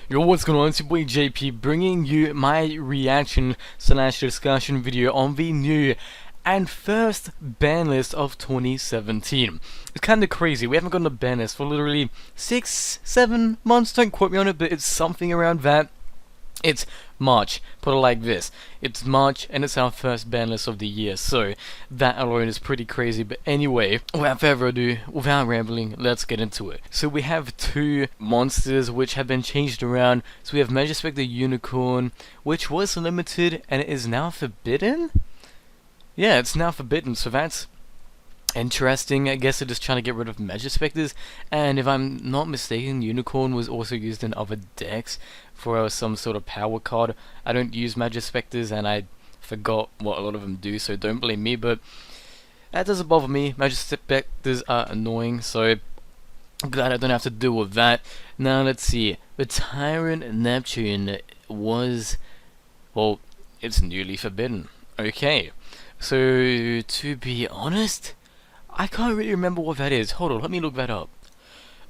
Yo, what's going on? It's your boy JP, bringing you my reaction slash discussion video on the new and first ban list of 2017. It's kind of crazy. We haven't gotten a ban list for literally 6-7 months. Don't quote me on it, but it's something around that. It's March, put it like this. It's March and it's our first ban list of the year, so that alone is pretty crazy. But anyway, without further ado, without rambling, let's get into it. So we have two monsters which have been changed around. So we have MagiSpec the Unicorn, which was limited and it is now forbidden? Yeah, it's now forbidden, so that's interesting. I guess they're just trying to get rid of MagiSpecters, and if I'm not mistaken, Unicorn was also used in other decks for some sort of power card. I don't use MagiSpecters and I forgot what a lot of them do, so don't blame me, but that doesn't bother me. MagiSpecters are annoying, so I'm glad I don't have to deal with that. Now let's see, the Tyrant Neptune was, well, it's newly forbidden. Okay, so to be honest, I can't really remember what that is. Hold on, let me look that up.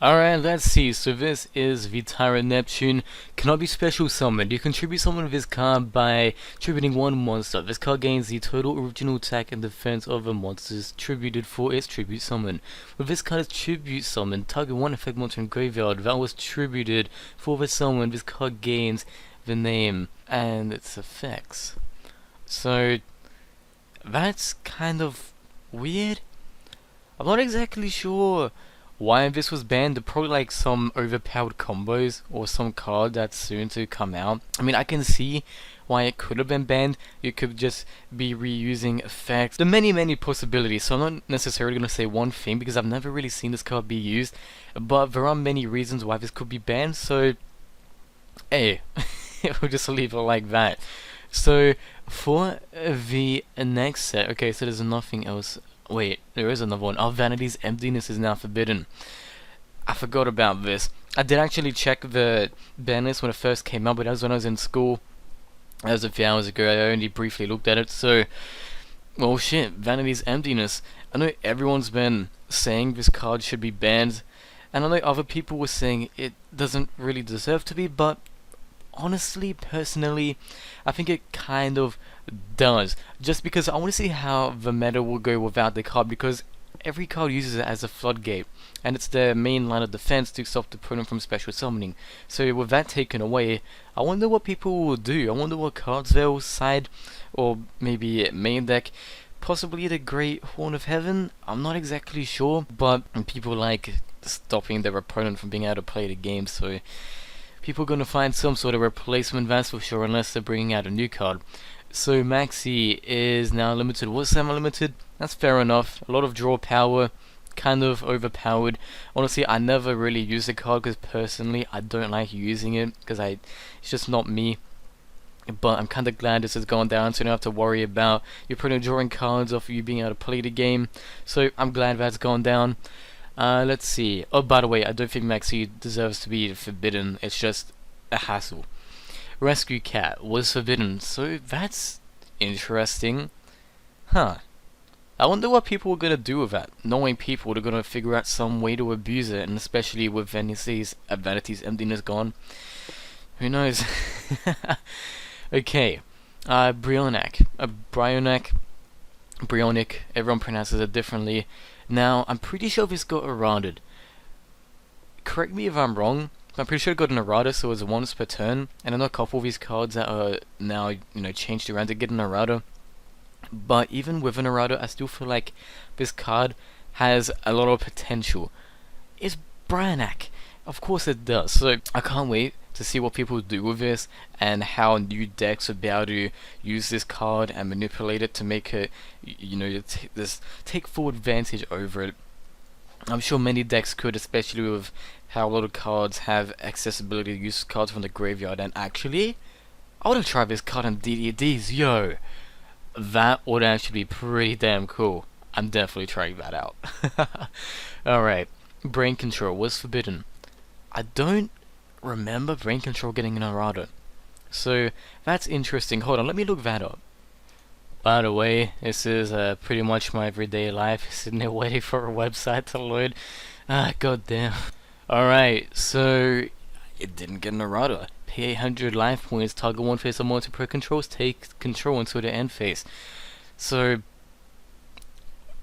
Alright, let's see. So this is the Tyrant Neptune. Cannot be special summoned. You contribute summon of this card by tributing one monster. This card gains the total original attack and defense of the monsters tributed for its tribute summon. With this card's tribute summon, target one effect monster in graveyard that was tributed for the summon. This card gains the name and its effects. So that's kind of weird. I'm not exactly sure why this was banned. Probably like some overpowered combos or some card that's soon to come out. I mean, I can see why it could have been banned. You could just be reusing effects. There are many possibilities, so I'm not necessarily going to say one thing because I've never really seen this card be used, but there are many reasons why this could be banned, so hey, we'll just leave it like that. So for the next set, okay, so there's nothing else. Wait, there is another one. Our Vanity's Emptiness is now forbidden. I forgot about this. I did actually check the ban list when it first came out, but that was when I was in school. That was a few hours ago. I only briefly looked at it, so well shit, Vanity's Emptiness. I know everyone's been saying this card should be banned, and I know other people were saying it doesn't really deserve to be, but honestly, personally, I think it kind of does, just because I want to see how the meta will go without the card, because every card uses it as a floodgate and it's their main line of defense to stop the opponent from special summoning. So with that taken away, I wonder what people will do. I wonder what cards they'll side, or maybe main deck, possibly the Great Horn of Heaven. I'm not exactly sure, but people like stopping their opponent from being able to play the game, so people are going to find some sort of replacement, that's for sure, unless they're bringing out a new card. So Maxi is now limited. Was semi-limited? That's fair enough. A lot of draw power, kind of overpowered. Honestly, I never really use the card because personally I don't like using it because it's just not me. But I'm kind of glad this has gone down, so you don't have to worry about your opponent drawing cards off you being able to play the game. So I'm glad that's gone down. Let's see. Oh, by the way, I don't think Maxi deserves to be forbidden. It's just a hassle. Rescue Cat was forbidden, so that's interesting. Huh. I wonder what people are gonna do with that. Knowing people are gonna figure out some way to abuse it, and especially with Vanity's Emptiness gone. Who knows? Okay. Brionac. Brionic. Everyone pronounces it differently. Now, I'm pretty sure this got eroded. Correct me if I'm wrong. I'm pretty sure it got an errata, so it was once per turn. And I know a couple of these cards that are now, changed around to get an errata. But even with an errata, I still feel like this card has a lot of potential. It's Brionac. Of course it does. So I can't wait to see what people do with this, and how new decks will be able to use this card and manipulate it to make it, take full advantage over it. I'm sure many decks could, especially with how a lot of cards have accessibility to use cards from the graveyard. And actually, I want to try this card in DDDs, yo! That would actually be pretty damn cool. I'm definitely trying that out. Alright, Brain Control was forbidden. I don't remember Brain Control getting an errata, so that's interesting. Hold on, let me look that up. By the way, this is pretty much my everyday life, sitting there waiting for a website to load. Ah, goddamn. Alright, so it didn't get Narada. Pay 800 life points, target one phase or more to pro controls, take control until the end phase. So,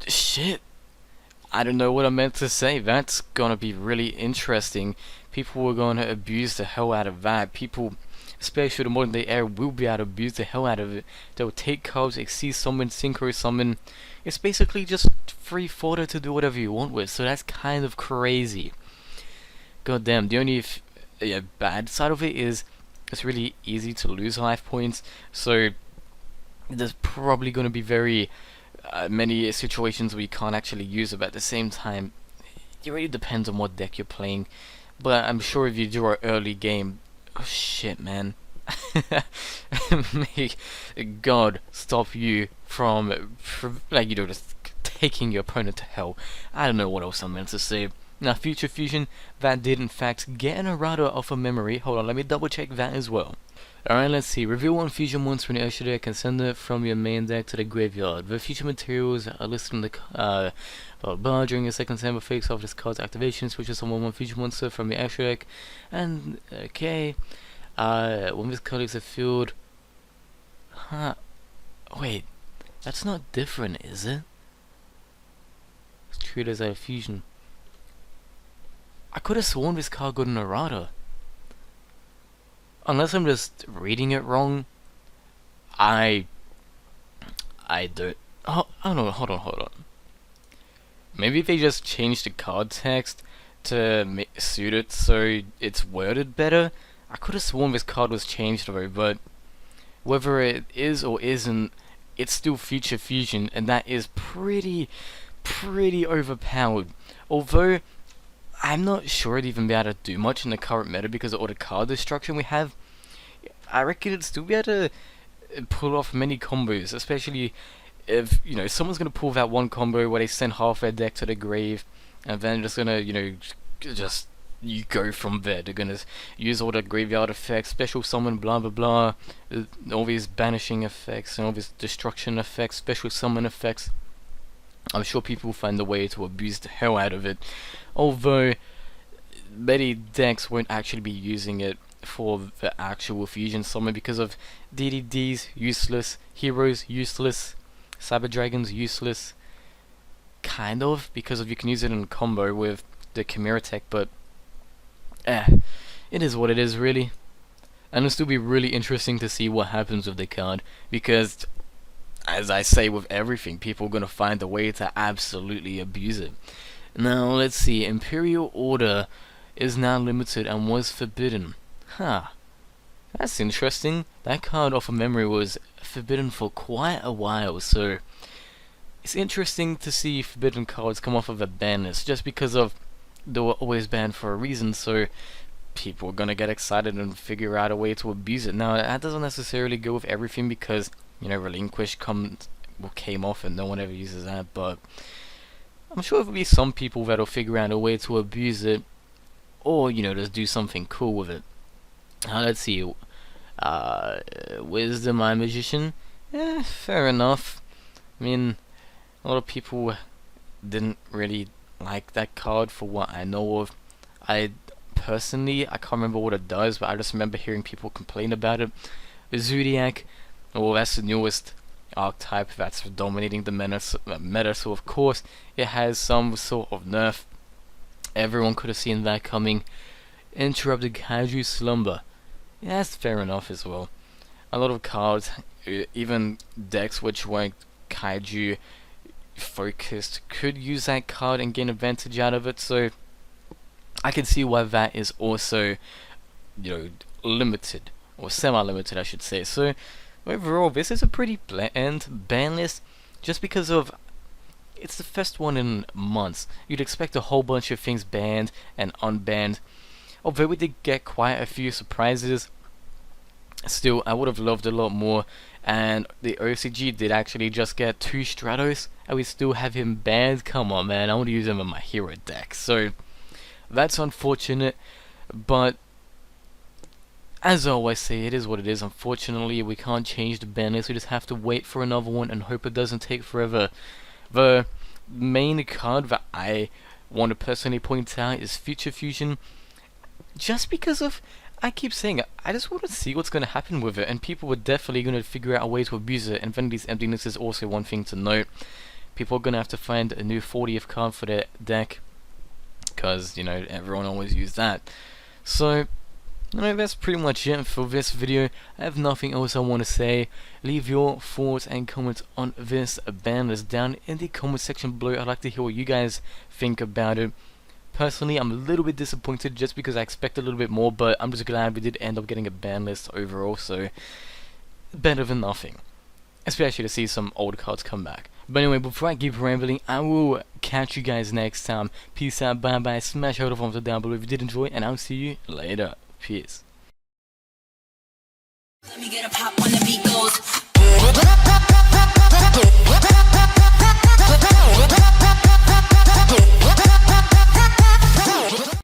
shit. I don't know what I meant to say. That's gonna be really interesting. People are gonna abuse the hell out of that. People, especially the modern day era, will be able to abuse the hell out of it. They'll take cards, exceed summon, synchro summon. It's basically just free fodder to do whatever you want with. So that's kind of crazy. God damn. The only bad side of it is it's really easy to lose life points. So there's probably gonna be very many situations where you can't actually use it, but at the same time it really depends on what deck you're playing. But I'm sure if you do an early game, oh shit man, may God stop you from like, you know, just taking your opponent to hell. I don't know what else I'm meant to say. Now Future Fusion, that did in fact get an errata off of memory. Hold on, let me double check that as well. Alright, let's see. Reveal one fusion monster in the extra deck and send it from your main deck to the graveyard. The future materials are listed in the during your second sample phase of this card's activation. Switches summon one fusion monster from your extra deck. And okay, when this card is a field, wait, that's not different, is it? It's treated as a fusion. I could have sworn this card got an errata. Unless I'm just reading it wrong, I don't. Oh no! Hold on. Maybe they just changed the card text to suit it so it's worded better. I could have sworn this card was changed though, but whether it is or isn't, it's still Future Fusion, and that is pretty overpowered. Although I'm not sure it'd even be able to do much in the current meta because of all the card destruction we have. I reckon it'd still be able to pull off many combos, especially if, you know, someone's gonna pull that one combo where they send half their deck to the grave, and then just gonna, you know, just you go from there. They're gonna use all the graveyard effects, special summon, blah blah blah, all these banishing effects and all these destruction effects, special summon effects. I'm sure people will find a way to abuse the hell out of it, although many decks won't actually be using it for the actual fusion summon because of DDDs useless, heroes useless, cyber dragons useless, kind of, because of you can use it in combo with the Chimera tech, but it is what it is really. And it'll still be really interesting to see what happens with the card, because as I say with everything, people are gonna find a way to absolutely abuse it. Now let's see, Imperial Order is now limited and was forbidden. That's interesting. That card off of memory was forbidden for quite a while, so it's interesting to see forbidden cards come off of a ban list, just because of they were always banned for a reason, so people are gonna get excited and figure out a way to abuse it. Now that doesn't necessarily go with everything because, you know, Relinquish came off and no one ever uses that, but I'm sure there'll be some people that'll figure out a way to abuse it, or, you know, just do something cool with it. Let's see, Wisdom Eye Magician, fair enough. I mean, a lot of people didn't really like that card for what I know of. Personally, I can't remember what it does, but I just remember hearing people complain about it. Zodiac, well, that's the newest archetype that's dominating the meta, so of course it has some sort of nerf. Everyone could have seen that coming. Interrupted Kaiju Slumber, yeah, that's fair enough as well. A lot of cards, even decks which weren't Kaiju focused, could use that card and gain advantage out of it, so I can see why that is also, you know, limited, or semi-limited I should say. So overall, this is a pretty bland ban list, just because of it's the first one in months. You'd expect a whole bunch of things banned and unbanned. Although we did get quite a few surprises, still I would have loved a lot more. And the OCG did actually just get 2 Stratos, and we still have him banned. Come on, man, I want to use him in my hero deck. So that's unfortunate, but as I always say, it is what it is. Unfortunately, we can't change the ban list. We just have to wait for another one and hope it doesn't take forever. The main card that I want to personally point out is Future Fusion, just because of, I keep saying it, I just want to see what's going to happen with it, and people are definitely going to figure out a way to abuse it. And Vanity's Emptiness is also one thing to note. People are going to have to find a new 40th card for their deck, because, you know, everyone always used that. So, you know, that's pretty much it for this video. I have nothing else I want to say. Leave your thoughts and comments on this ban list down in the comment section below. I'd like to hear what you guys think about it. Personally, I'm a little bit disappointed just because I expected a little bit more, but I'm just glad we did end up getting a ban list overall, so better than nothing. Especially to see some old cards come back. But anyway, before I keep rambling, I will catch you guys next time. Peace out, bye bye, smash out the thumbs up down below if you did enjoy, and I'll see you later. Peace. Let me get a pop when the beat goes.